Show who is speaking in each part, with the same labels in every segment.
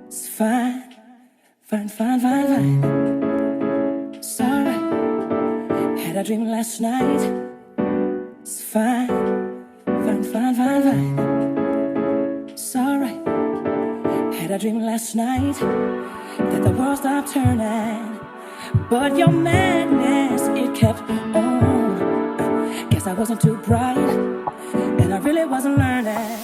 Speaker 1: It's fine, fine, fine, fine, fine. It's alright. Had a dream last night. It's fine, fine, fine, fine, fine. It's alright. Had a dream last night that the world stopped turning, but your madness, it kept on. Guess I wasn't too bright, and I really wasn't learning.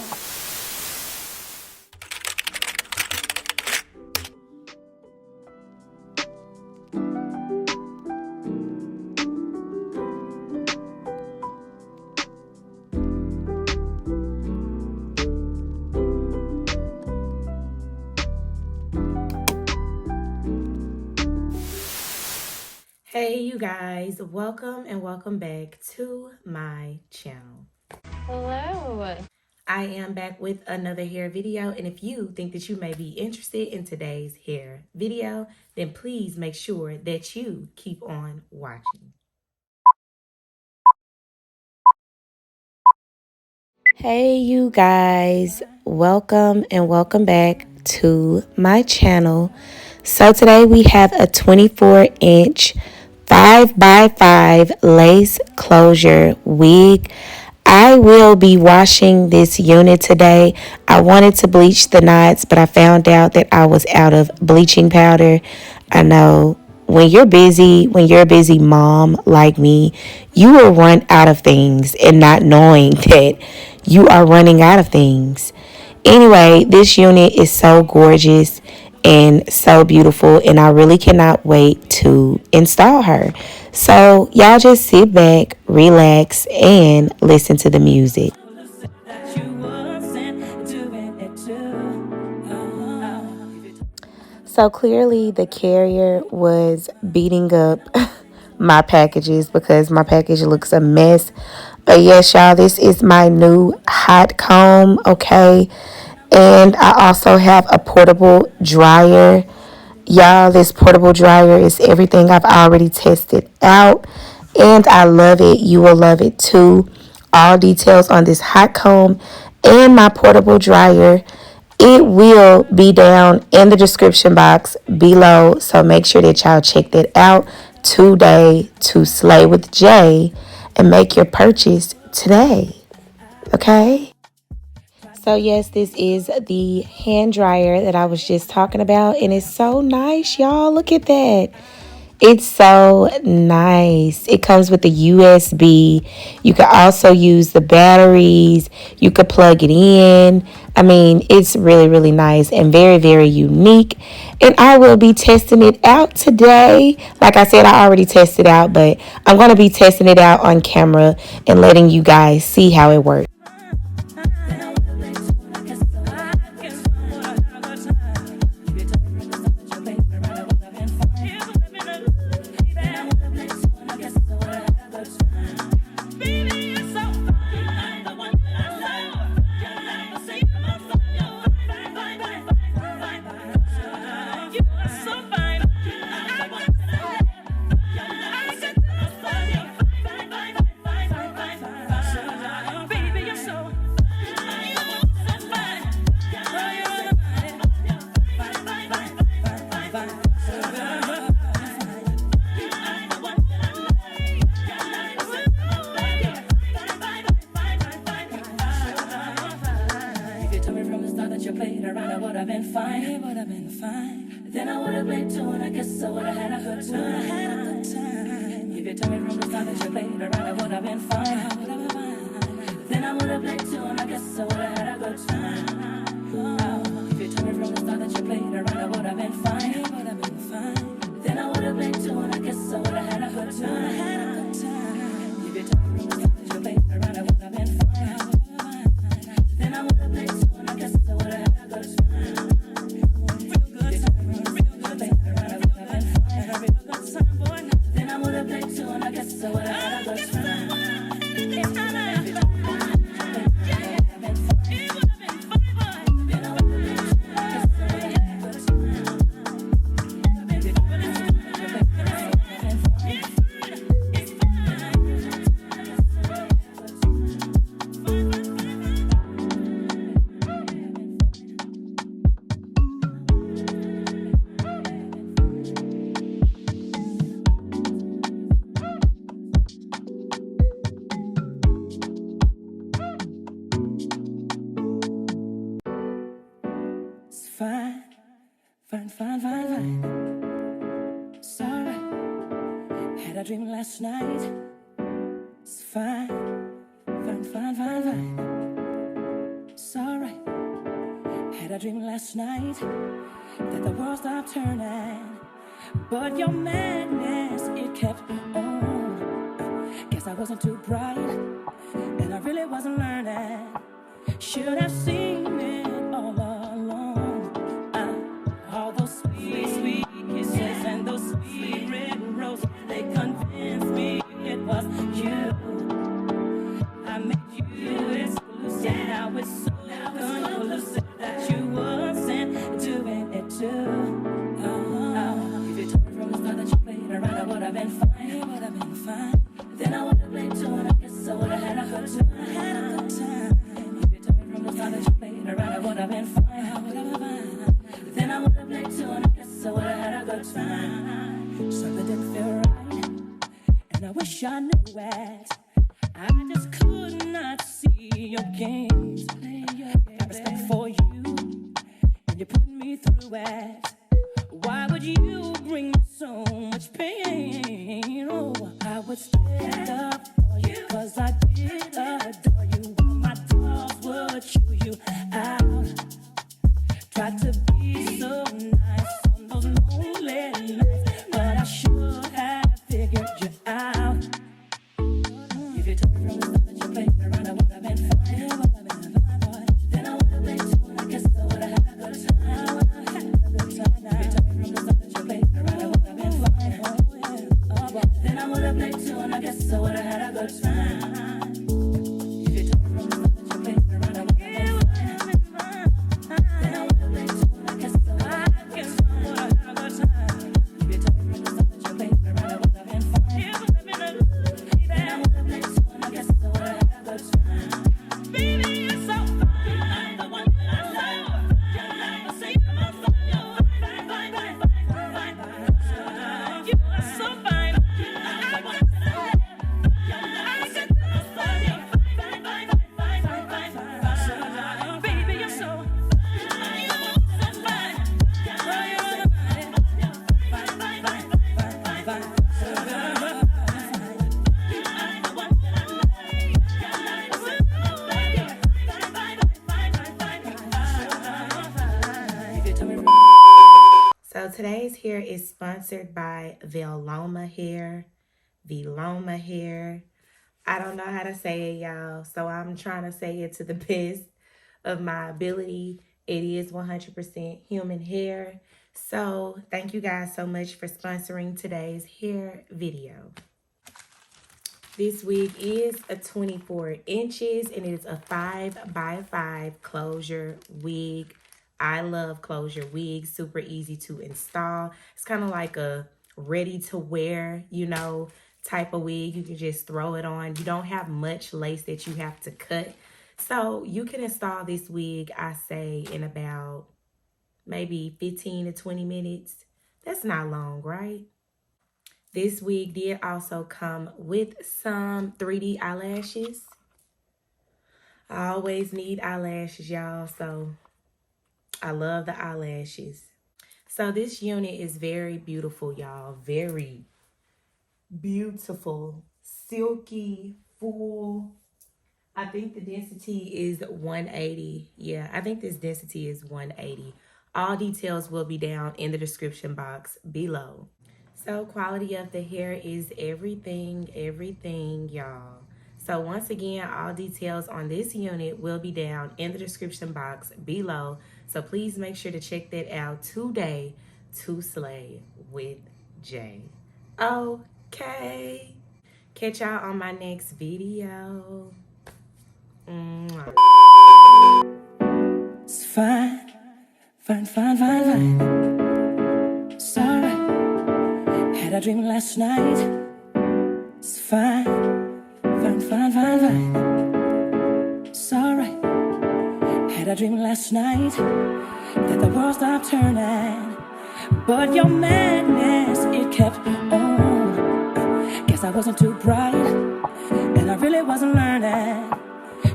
Speaker 1: Hey you guys, welcome and welcome back to my channel.
Speaker 2: Hello.
Speaker 1: I am back with another hair video, and if you think that you may be interested in today's hair video, then please make sure that you keep on watching. Hey you guys, welcome and welcome back to my channel. So today we have a 24-inch 5x5 lace closure wig. I will be washing this unit today. I wanted to bleach the knots, but I found out that I was out of bleaching powder. I know when you're a busy mom like me, you will run out of things and not knowing that you are running out of things. Anyway, this unit is so gorgeous and so beautiful, and I really cannot wait to install her. So y'all just sit back, relax, and listen to the music. So clearly the carrier was beating up my packages because my package looks a mess. But yes, y'all, this is my new hot comb, okay? And I also have a portable dryer. Y'all, this portable dryer is everything I've already tested out, and I love it. You will love it too. All details on this hot comb and my portable dryer, it will be down in the description box below. So make sure that y'all check that out today to slay with Jay and make your purchase today. Okay? So yes, this is the hand dryer that I was just talking about, and it's so nice, y'all. Look at that. It's so nice. It comes with the USB. You can also use the batteries. You could plug it in. I mean, it's really, really nice and very, very unique. And I will be testing it out today. Like I said, I already tested it out, but I'm going to be testing it out on camera and letting you guys see how it works. Then I would have played too, and I guess I would have had a good time. If you told me from the start that you played around, I would have been fine. Then I would have played too, and I guess I would have had a good time. If you told me from the start that you played around, I would have been fine. Then I would have played too, and I guess I would have had a good time. If you told me from the start that you played around, I would have been fine. Then I would have played too, and I guess I would have had a good time.
Speaker 3: It's fine, fine, fine, fine, fine. It's alright. Had a dream last night. It's fine, fine, fine, fine, fine. It's alright. Had a dream last night that the world stopped turning, but your madness, it kept on. Guess I wasn't too bright, and I really wasn't learning. Should have seen it all along. All those sweet, sweet kisses and those sweet red roses, they convinced me it was you. I made you exclusive, now it's so conclusive that you wasn't doing it too. If you told me from the start that you played around, I would have been fine. It would have been fine. Then I would have played too, and I guess I would have had a good time. If you told me from the start that you played around, I would have been fine. I would have been fine. Then I would have played too, and I guess I would have had a good time. Something didn't feel right, and I wish I knew it. I just could not see your games. I got respect for you, and you put me through it. Why would you bring me so much pain? Oh, I would stand up for you, 'cause I did adore you. While my dogs would chew you out. Tried to be so nice on those lonely nights, but I should have figured you out. If you told me from the start that you played around, I would have been fine. It would have been fine, boy. Then I would have played too, and I guess I would have had a good time. I would have had a good time. If you told me from the start that you played around, I would have been fine. Oh, yeah. Oh, boy. Then I would have played too, and I guess I would have had a good time. If you told me from the start that you played around, I would have been fine. Then I would have played too, and I guess I would have had a good time. If you told me from the start that you played around, I would have been fine. It would have been a good time. Then I would have played too, and I guess I would have had a good time. Baby, you're so fine. The one that I love. I say you're my fine. You're fine, fine, fine, fine, fine, fine. You are so fine. I want to say it. I said to myself, you're fine, fine, fine, fine, fine, fine. Baby, you're so fine. You're so fine. Oh, you're so fine. Fine, fine, fine, fine, fine, fine.
Speaker 1: So today's hair is sponsored by Veloma Hair. Veloma Hair. I don't know how to say it, y'all, so I'm trying to say it to the best of my ability. It is 100% human hair. So thank you guys so much for sponsoring today's hair video. This wig is a 24 inches and it is a 5x5 closure wig. I love closure wigs, super easy to install. It's kind of like a ready to wear, you know, type of wig. You can just throw it on. You don't have much lace that you have to cut. So you can install this wig, I say, in about maybe 15 to 20 minutes. That's not long, right? This wig did also come with some 3D eyelashes. I always need eyelashes, y'all, so I love the eyelashes. So this unit is very beautiful, y'all. Very beautiful, silky, full. I think the density is 180. Yeah, I think this density is 180. All details will be down in the description box below. So quality of the hair is everything, y'all. So once again, all details on this unit will be down in the description box below. So please make sure to check that out today to slay with Jay. Okay. Catch y'all on my next video. Mwah.
Speaker 3: It's fine, fine, fine, fine, fine. It's alright. Had a dream last night. It's fine, fine, fine, fine, fine. It's alright. Had a dream last night that the world stopped turning, but your madness, it kept on. Guess I wasn't too bright, and I really wasn't learning.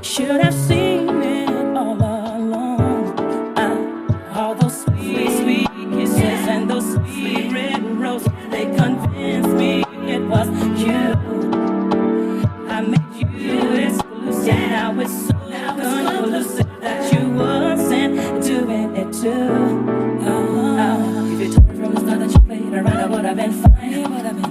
Speaker 3: Should have seen it all along. All it too. If you told me from the start that you played around, I would have been fine.